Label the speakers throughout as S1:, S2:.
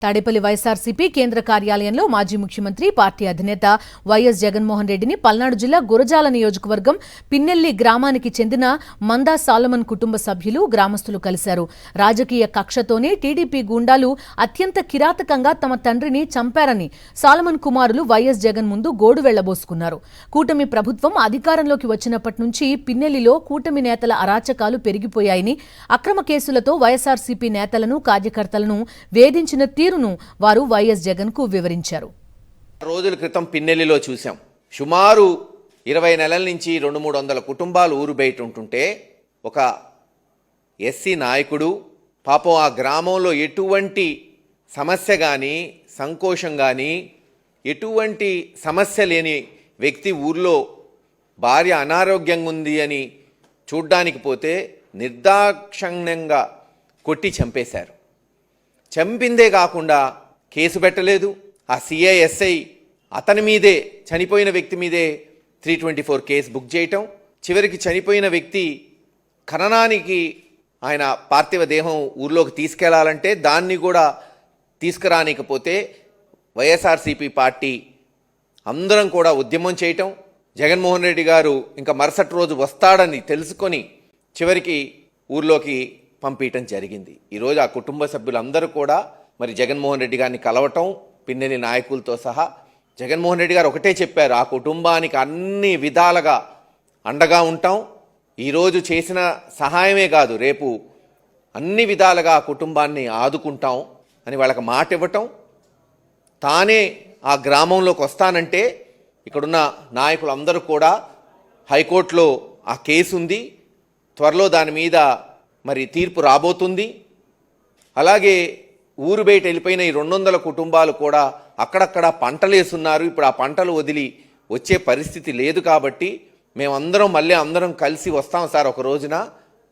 S1: తాడేపల్లి వైఎస్ఆర్సీపీ కేంద్ర కార్యాలయంలో మాజీ ముఖ్యమంత్రి పార్టీ అధినేత వైఎస్ జగన్మోహన్ రెడ్డిని పల్నాడు జిల్లా గురజాల నియోజకవర్గం పిన్నెల్లి గ్రామానికి చెందిన మందా సాలమన్ కుటుంబ సభ్యులు గ్రామస్తులు కలిశారు. రాజకీయ కక్షతోనే టీడీపీ గూండాలు అత్యంత కిరాతకంగా తమ తండ్రిని చంపారని సాలమన్ కుమారులు వైఎస్ జగన్ ముందు గోడు వెళ్లబోసుకున్నారు. కూటమి ప్రభుత్వం అధికారంలోకి వచ్చినప్పటి నుంచి పిన్నెల్లిలో కూటమి నేతల అరాచకాలు పెరిగిపోయాయని, అక్రమ కేసులతో వైఎస్ఆర్సీపీ నేతలను కార్యకర్తలను వేధించిన వారు వైఎస్ జగన్ కు వివరించారు.
S2: రోజుల క్రితం పిన్నెల్లిలో చూశాం. సుమారు 20 నెలల నుంచి 200-300 కుటుంబాలు ఊరు బయట ఉంటుంటే ఒక ఎస్సీ నాయకుడు పాపం ఆ గ్రామంలో ఎటువంటి సమస్య కానీ సంకోచం కానీ ఎటువంటి సమస్య లేని వ్యక్తి ఊర్లో భార్య అనారోగ్యంగా ఉంది అని చూడ్డానికి పోతే నిర్దాక్షిణ్యంగా కొట్టి చంపేశారు. చంపిందే కాకుండా కేసు పెట్టలేదు. ఆ సిఐఎస్ఐ అతని మీదే, చనిపోయిన వ్యక్తి మీదే 324 కేసు బుక్ చేయటం, చివరికి చనిపోయిన వ్యక్తి ఖననానికి ఆయన పార్థివ దేహం ఊర్లోకి తీసుకెళ్లాలంటే దాన్ని కూడా తీసుకురానికపోతే వైఎస్ఆర్సీపీ పార్టీ అందరం కూడా ఉద్యమం చేయటం, జగన్మోహన్ రెడ్డి గారు ఇంకా మరుసటి రోజు వస్తాడని తెలుసుకొని చివరికి ఊర్లోకి పంపించడం జరిగింది. ఈరోజు ఆ కుటుంబ సభ్యులందరూ కూడా మరి జగన్మోహన్ రెడ్డి గారిని కలవటం, పిన్నెల్లి నాయకులతో సహా జగన్మోహన్ రెడ్డి గారు ఒకటే చెప్పారు, ఆ కుటుంబానికి అన్ని విధాలుగా అండగా ఉంటాం, ఈరోజు చేసిన సహాయమే కాదు రేపు అన్ని విధాలుగా ఆ కుటుంబాన్ని ఆదుకుంటాం అని వాళ్ళకి మాట ఇవ్వటం, తానే ఆ గ్రామంలోకి వస్తానంటే ఇక్కడున్న నాయకులందరూ కూడా హైకోర్టులో ఆ కేసు ఉంది, త్వరలో దాని మీద మరి తీర్పు రాబోతుంది. అలాగే ఊరు బయట వెళ్ళిపోయిన ఈ 200 కుటుంబాలు కూడా అక్కడక్కడ పంటలు వేస్తున్నారు. ఇప్పుడు ఆ పంటలు వదిలి వచ్చే పరిస్థితి లేదు కాబట్టి మేమందరం మళ్ళీ అందరం కలిసి వస్తాం సార్ ఒక రోజున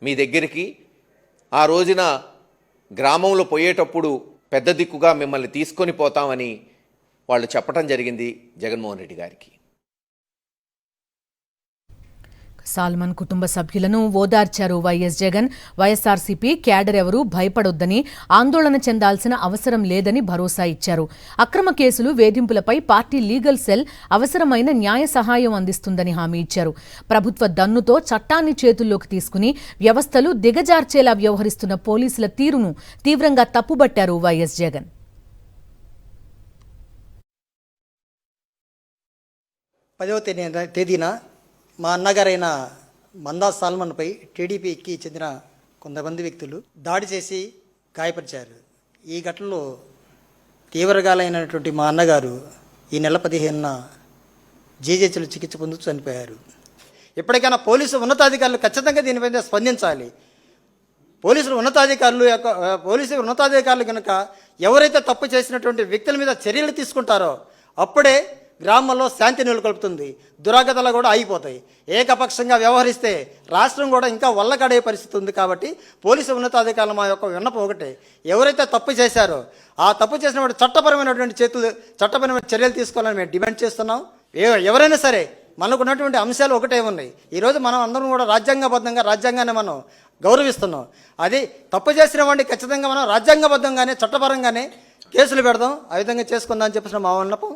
S2: మీ దగ్గరికి. ఆ రోజున గ్రామంలో పోయేటప్పుడు పెద్ద దిక్కుగా మిమ్మల్ని తీసుకొని పోతామని వాళ్ళు చెప్పడం జరిగింది జగన్మోహన్ రెడ్డి గారికి.
S1: సాల్మన్ కుటుంబ సభ్యులను ఓదార్చారు వైఎస్ జగన్. వైఎస్ఆర్సీపీ క్యాడర్ ఎవరూ భయపడొద్దని, ఆందోళన చెందాల్సిన అవసరం లేదని భరోసా ఇచ్చారు. అక్రమ కేసులు, వేధింపులపై పార్టీ లీగల్ సెల్ అవసరమైన న్యాయ సహాయం అందిస్తుందని హామీ ఇచ్చారు. ప్రభుత్వ దన్నుతో చట్టాన్ని చేతుల్లోకి తీసుకుని వ్యవస్థలు దిగజార్చేలా వ్యవహరిస్తున్న పోలీసుల తీరును తీవ్రంగా తప్పుబట్టారు వైఎస్ జగన్.
S3: 10వ తేదీన మా అన్నగారైన మందా సాల్మన్పై టీడీపీకి చెందిన కొంతమంది వ్యక్తులు దాడి చేసి గాయపరిచారు. ఈ ఘటనలో తీవ్రగాలైనటువంటి మా అన్నగారు ఈ నెల 15న జీజేచీలో చికిత్స పొందుతూ చనిపోయారు. ఎప్పటికైనా పోలీసు ఉన్నతాధికారులు ఖచ్చితంగా దీనిపైన స్పందించాలి. పోలీసు ఉన్నతాధికారులు కనుక ఎవరైతే తప్పు చేసినటువంటి వ్యక్తుల మీద చర్యలు తీసుకుంటారో అప్పుడే గ్రామంలో శాంతి నెలకొల్పుతుంది, దురాగతాలు కూడా ఆగిపోతాయి. ఏకపక్షంగా వ్యవహరిస్తే రాష్ట్రం కూడా ఇంకా వల్లకడే పరిస్థితి ఉంది. కాబట్టి పోలీసు ఉన్నతాధికారులు మా యొక్క విన్నపం ఒకటే, ఎవరైతే తప్పు చేశారో ఆ తప్పు చేసిన వాడు చట్టపరమైన చర్యలు తీసుకోవాలని మేము డిమాండ్ చేస్తున్నాం. ఎవరైనా సరే మనకు ఉన్నటువంటి అంశాలు ఒకటే ఉన్నాయి. ఈరోజు మనం అందరం కూడా రాజ్యాంగాన్ని మనం గౌరవిస్తున్నాం. అది తప్పు చేసిన వాడిని ఖచ్చితంగా మనం రాజ్యాంగబద్ధంగానే చట్టపరంగానే కేసులు పెడదాం, ఆ విధంగా చేసుకుందాం అని చెప్పేసి మా విన్నపం.